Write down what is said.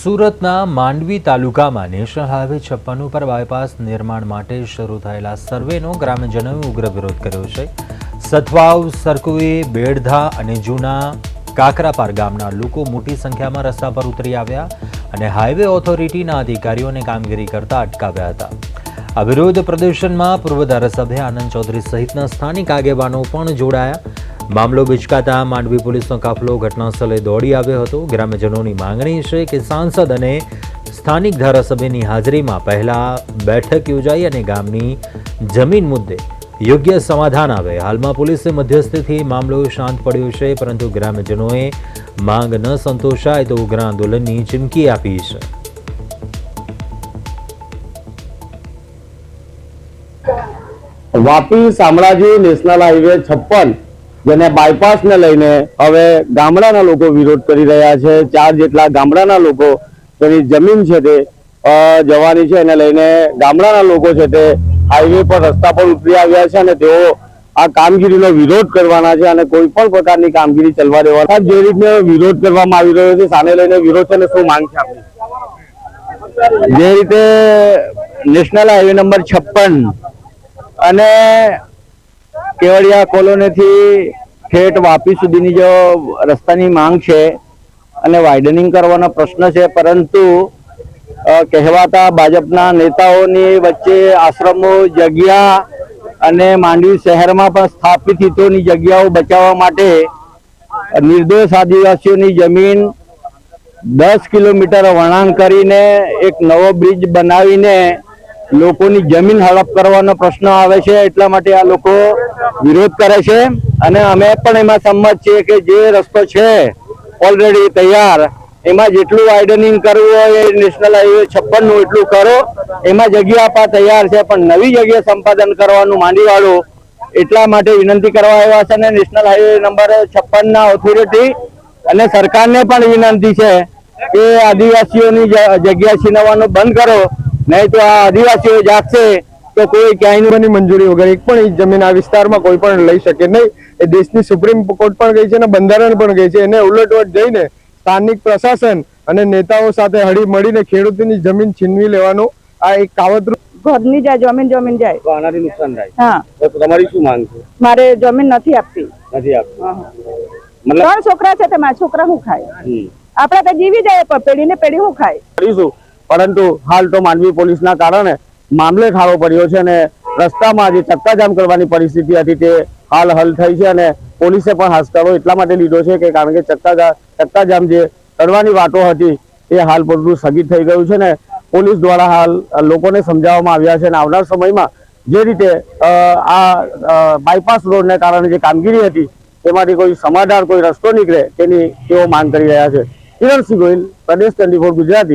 સુરતના માંડવી તાલુકામાં national highway 56 પર બાયપાસ નિર્માણ માટે શરૂ થયેલા સર્વેનો ગ્રામજનોએ ઉગ્ર વિરોધ કર્યો છે। સથવાવ, સરકુઈ, બેડધા અને જૂના કાકરાપાર ગામના લોકો મોટી સંખ્યામાં રસ્તા પર ઉતરી આવ્યા અને હાઈવે ઓથોરિટીના અધિકારીઓને કામગીરી કરતા અટકાવ્યા હતા। આ વિરોધ પ્રદર્શનમાં પૂર્વ ધારાસભ્ય આનંદ ચૌધરી સહિતના સ્થાનિક આગેવાનો પણ જોડાયા। મામલો વિચકાતા માંડવી પોલીસનો કાફલો ઘટનાસ્થળે દોડી આવ્યો હતો। ગ્રામજનોની માંગણી છે કે સાંસદ અને સ્થાનિક ધારાસભ્યની હાજરીમાં પહેલા બેઠક યોજાઈ અને ગામની જમીન મુદ્દે યોગ્ય સમાધાન આવે। હાલમાં પોલીસે મધ્યસ્થીથી મામલો શાંત પડ્યો છે, પરંતુ ગ્રામજનોએ માંગ ન સંતોષાય તો ઉગ્ર આંદોલનની ચીમકી આપી છે। વાપી શામળાજી નેશનલ હાઈવે 56 જેને બાયપાસ ને લઈને હવે ગામડાના લોકો વિરોધ કરી રહ્યા છે। 4 જેટલા ગામડાના લોકો તેની જમીન છે તે જવાની છે એને લઈને ગામડાના લોકો છે તે હાઈવે પર રસ્તા પર ઉતરી આવ્યા છે અને તેઓ આ કામગીરીનો વિરોધ કરવાના છે અને કોઈ પણ પ્રકારની કામગીરી ચલવા દેવાના। જે રીતે વિરોધ કરવામાં આવી રહ્યો છે સાને લઈને વિરોધ છે ને શું માંગ છે આપની? જે રીતે નેશનલ હાઈવે નંબર 56 અને કેવડિયા કોલોનીથી ઠેઠ વાપી સુધીની જો રસ્તાની માંગ છે અને વાઇડનિંગ કરવાનો પ્રશ્ન છે, પરંતુ કહેવાતા ભાજપના નેતાઓની વચ્ચે આશ્રમો, જગ્યા અને માંડવી શહેરમાં પણ સ્થાપિત હિતોની જગ્યાઓ બચાવવા માટે નિર્દોષ આદિવાસીઓની જમીન 10 કિલોમીટર વળાંક કરીને એક નવો બ્રિજ બનાવીને લોકોની જમીન હડપ કરવાનો પ્રશ્ન આવે છે। એટલા માટે આ લોકો વિરોધ કરે છે અને અમે પણ એમાં સંમત છીએ કે જે રસ્તો છે ઓલરેડી તૈયાર, એમાં જેટલું વાઇડનિંગ કરવું હોય એ નેશનલ હાઈવે 56 નું એટલું કરો, એમાં જગ્યા આપવા તૈયાર છે, પણ નવી જગ્યા સંપાદન કરવાનું માંડીવાળું એટલા માટે વિનંતી કરવા આવ્યા છે। અને નેશનલ હાઈવે નંબર 56 ના ઓથોરિટી અને સરકારને પણ વિનંતી છે કે આદિવાસીઓની જગ્યા છીનવવાનું બંધ કરો, નહીં તો આ આદિવાસીઓ જાગશે તો કોઈ ક્યાંયની મંજૂરી વગર એક પણ જમીન આ વિસ્તારમાં કોઈ પણ લઈ શકે નહીં। એ દેશની સુપ્રીમ કોર્ટ પણ ગઈ છે અને બંધારણ પણ ગઈ છે। એને ઉલટવટ જઈને સ્થાનિક પ્રશાસન અને નેતાઓ સાથે હળી મળીને ખેડૂતોની જમીન છીનવી લેવાનું આ એક કાવતરું ઘરની જાય જમીન જાય તો આનાથી નુકસાન થાય। હા, તો તમારી શું માંગ છે? મારે જમીન નથી આપતી। નથી આપતી મતલબ 3 છોકરા છે, તે મારા છોકરા શું ખાય? આપણે તો જીવી જાય પણ પેઢી ને પેઢી શું ખાય? કરીશું, પરંતુ હાલ તો માંડવી પોલીસના કારણે મામલે ખાડો પડ્યો છે અને રસ્તામાં જે ચક્કાજામ કરવાની પરિસ્થિતિ હતી તે હાલ હલ થઈ છે અને પોલીસે પણ હાશકારો એટલા માટે લીધો છે કે કારણ કે ચક્કાજામ જે કરવાની વાતો હતી તે હાલ પૂરતું સ્થગિત થઈ ગયું છે ને પોલીસ દ્વારા હાલ લોકોને સમજાવવામાં આવ્યા છે અને આવનાર સમયમાં જે રીતે આ બાયપાસ રોડને કારણે જે કામગીરી હતી તેમાંથી કોઈ સમાધાન, કોઈ રસ્તો નીકળે તેની તેઓ માંગ કરી રહ્યા છે। કિરણસિંહ ગોહિલ, પ્રદેશ 24 ગુજરાતી,